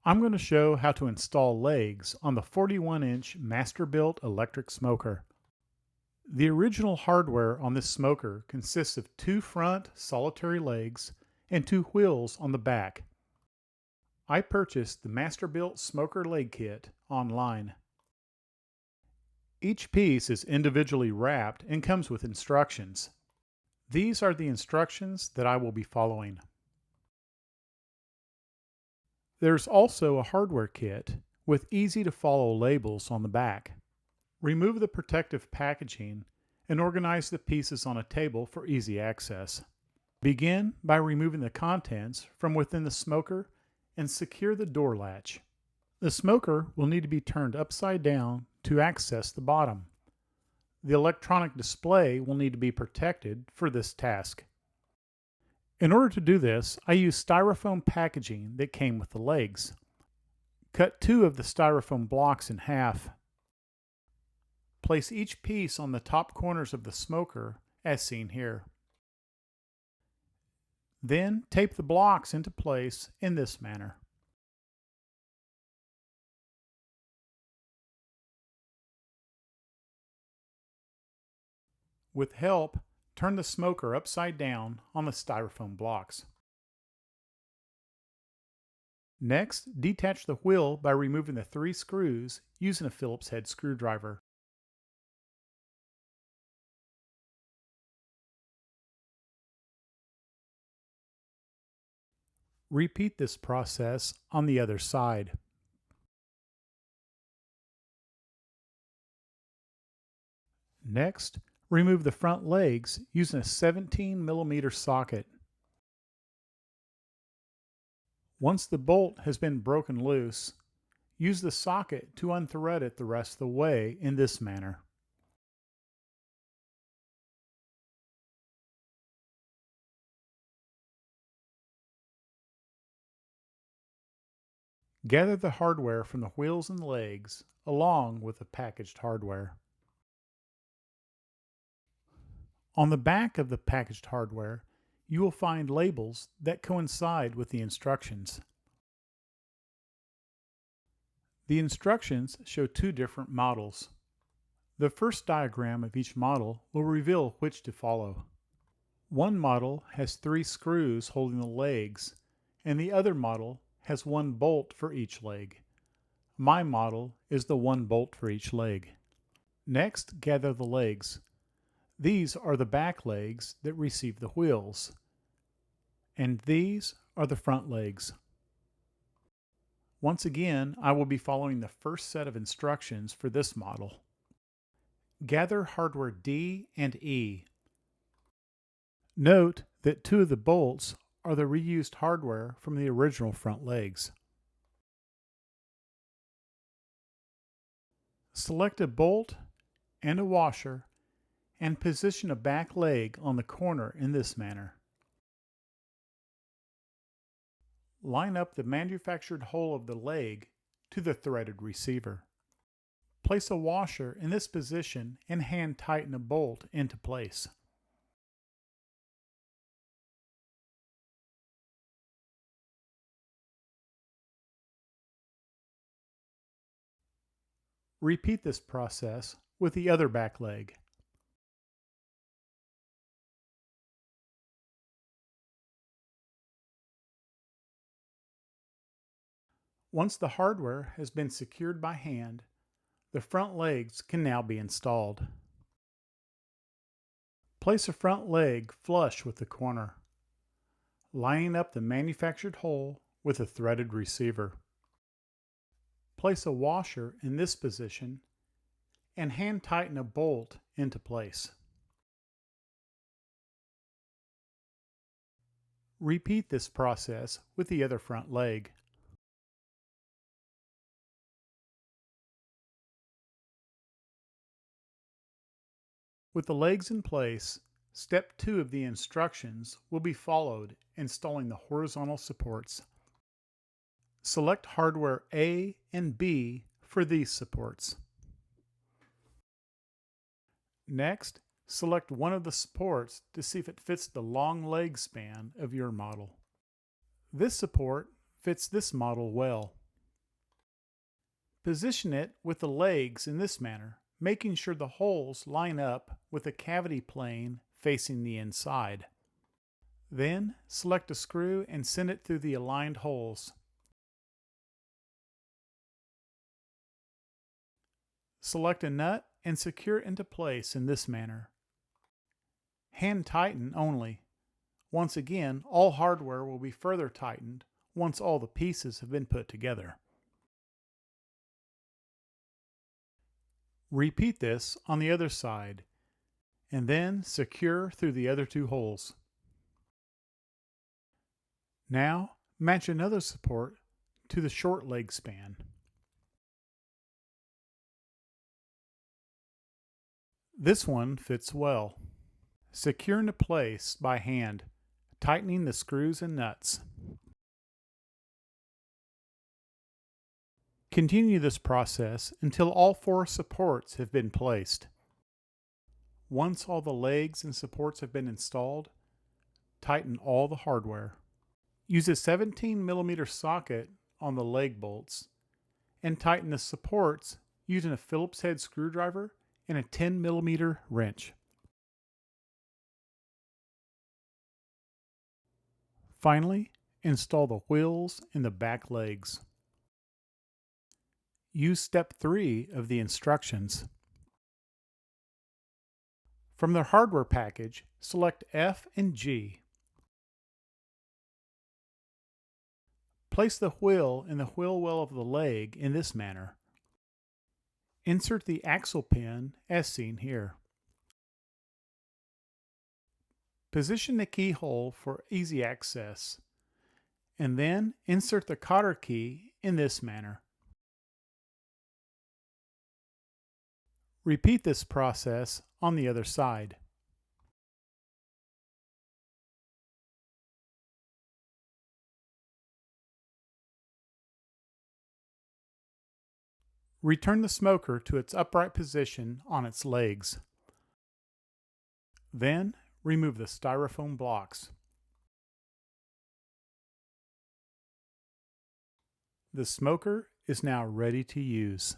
I'm going to show how to install legs on the 41-inch Masterbuilt electric smoker. The original hardware on this smoker consists of two front solitary legs and two wheels on the back. I purchased the Masterbuilt Smoker Leg Kit online. Each piece is individually wrapped and comes with instructions. These are the instructions that I will be following. There's also a hardware kit with easy-to-follow labels on the back. Remove the protective packaging and organize the pieces on a table for easy access. Begin by removing the contents from within the smoker and secure the door latch. The smoker will need to be turned upside down to access the bottom. The electronic display will need to be protected for this task. In order to do this, I used styrofoam packaging that came with the legs. Cut two of the styrofoam blocks in half. Place each piece on the top corners of the smoker, as seen here. Then tape the blocks into place in this manner. With help, turn the smoker upside down on the styrofoam blocks. Next, detach the wheel by removing the three screws using a Phillips head screwdriver. Repeat this process on the other side. Next, remove the front legs using a 17mm socket. Once the bolt has been broken loose, use the socket to unthread it the rest of the way in this manner. Gather the hardware from the wheels and legs along with the packaged hardware. On the back of the packaged hardware, you will find labels that coincide with the instructions. The instructions show two different models. The first diagram of each model will reveal which to follow. One model has three screws holding the legs, and the other model has one bolt for each leg. My model is the one bolt for each leg. Next, gather the legs. These are the back legs that receive the wheels, and these are the front legs. Once again, I will be following the first set of instructions for this model. Gather hardware D and E. Note that two of the bolts are the reused hardware from the original front legs. Select a bolt and a washer and position a back leg on the corner in this manner. Line up the manufactured hole of the leg to the threaded receiver. Place a washer in this position and hand tighten a bolt into place. Repeat this process with the other back leg. Once the hardware has been secured by hand, the front legs can now be installed. Place a front leg flush with the corner, lining up the manufactured hole with a threaded receiver. Place a washer in this position and hand tighten a bolt into place. Repeat this process with the other front leg. With the legs in place, step 2 of the instructions will be followed, installing the horizontal supports. Select hardware A and B for these supports. Next, select one of the supports to see if it fits the long leg span of your model. This support fits this model well. Position it with the legs in this manner, making sure the holes line up with the cavity plane facing the inside. Then select a screw and send it through the aligned holes. Select a nut and secure it into place in this manner. Hand tighten only. Once again, all hardware will be further tightened once all the pieces have been put together. Repeat this on the other side, and then secure through the other two holes. Now, match another support to the short leg span. This one fits well. Secure into place by hand, tightening the screws and nuts. Continue this process until all four supports have been placed. Once all the legs and supports have been installed, tighten all the hardware. Use a 17mm socket on the leg bolts and tighten the supports using a Phillips head screwdriver and a 10mm wrench. Finally, install the wheels in the back legs. Use step 3 of the instructions. From the hardware package, select F and G. Place the wheel in the wheel well of the leg in this manner. Insert the axle pin as seen here. Position the keyhole for easy access, and then insert the cotter key in this manner. Repeat this process on the other side. Return the smoker to its upright position on its legs. Then remove the styrofoam blocks. The smoker is now ready to use.